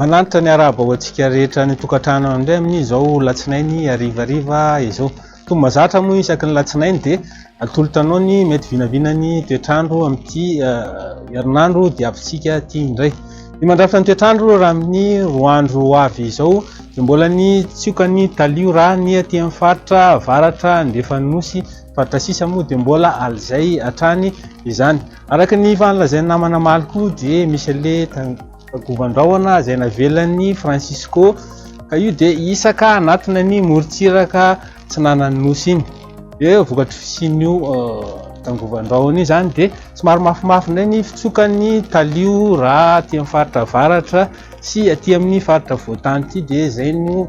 Mananitra ny araba ho antsika rehetra ny tokantrano indray amin'izao latsinainy arivariva izao. Tomba zatra moa isaky ny latsinainy dia atolotanao ny mety vinavina ny toetrandro amin'ity herinandro dia avitsika aty indray. Ny mandrafitra ny toetrandro raha amin'ny roa andro avy izao dia mbola ny tsioka ny talio raha ny aty amin'ny faritra avaratra andrefa nosy faritra sisa moa dia mbola alizay hatrany izany. Araka ny fanlazain'ny namana maliko dia misy le tagovan-drahona izay navelan'ny Francisco ka io dia isaka anatina ny morontsiraka tsinanan'ny nosy iny. Dia vokatry fisin'io tagovan-drahona io zany dia somary mafimafy indray ny fitsokan'ny talio raha aty amin'ny faritra avaratra sy aty amin'ny faritra voatany ity dia izay no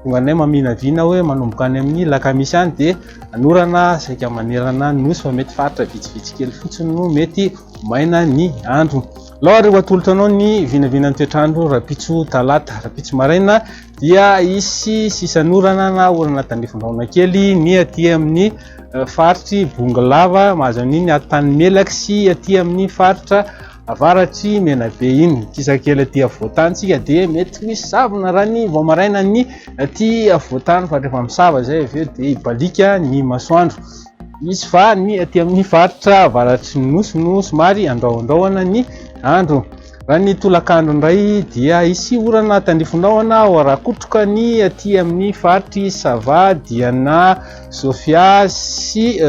tonga anay maminavina hoe manomboka any amin'ny lakamisy any dia anorana saika manerana nosy fa mety faritra vitsivitsy kely fotsiny no mety maina ny andro. Lahatra atolotanao ny vinavinan'ny toetrandro rapitso talata, rapitso maraina dia isy sisanorana na orana tandrifon-drahona kely ny aty amin'ny faritry Bongalava mahazo an'iny atany melaka sy aty amin'ny faritra avaratry Menabe iny. Kisakely aty avoatantsika dia mety misy savona raha ny vao maraina ny aty avoatany fa rehefa misava zay aveo dia ibalika ny masoandro. Misy fa ny aty amin'ny faritra avaratry nosy no somary andrahoandrahoana ny andro. Raha ny tolakandro indray dia isy orana tandrifon-drahona ao arakotroka ny aty amin'ny faritry Sava, Diana, Sofia sy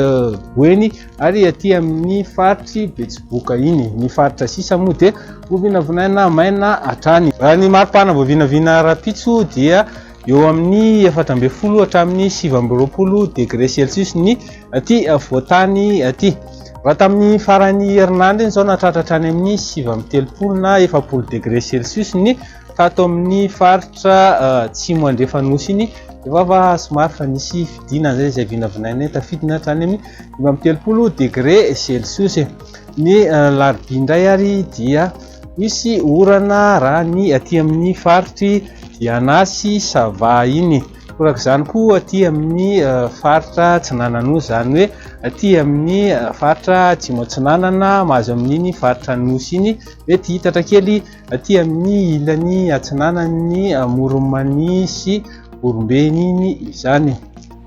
Boeny ary aty amin'ny faritry Betsiboka iny. Ny faritra sisa moa dia voavinavinaina maina hatrany. Raha ny maripana voavinavina rapitso dia eo amin'ny 4.0 hatramin'ny 7.20 degré Celsius ny aty voatany aty. Raha tamin'ny faran'ny herinandro iny zao natratra hatrany amin'ny 7.30 na 7 degré Celsius ny tato amin'ny faritra atsimo andrefanosy iny efa fa somary fa nisy fidina zay izay vinavinainay tafidina hatrany amin'ny 5.30 degré Celsius. Ny larobia indray ary dia misy orana raha ny aty amin'ny faritry Diana sy Sava iny. Korak'izany koa aty amin'ny faritra Tsinanana zany hoe aty amin'ny faritra Atsimo Atsinanana mahazo amin'iny faritra nosy iny mety hitatra kely aty amin'ny ilany atsinanan'ny Moromany sy Orombeny iny izany.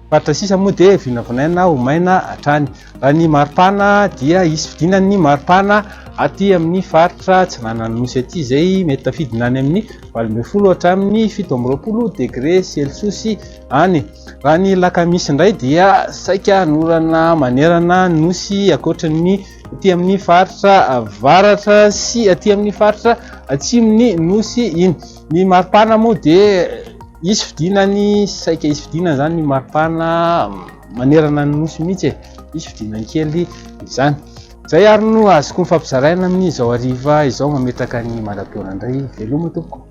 Faritra sisa moa dia vinavinaina ho maina hatrany. Raha ny maripana dia isy fidinan'ny maripana aty amin'ny faritra Tsinananosy aty izay mety tafidina any amin'ny 8.0 hatramin'ny 7.20 degré Celsius any. Raha ny lakamisy indray dia saika anorana manerana nosy akoatran'ny aty amin'ny faritra avaratra sy aty amin'ny faritra atsimony nosy iny. Ny maripana moa dia isy fidinany saika isy fidina zany ny maripana manerana ny nosy mihitsy isy fidinany kely izany. Zay ary no azoko mifampizaraina amin'izao hariva izao mametaka ny marapeona indray veloma tompoko.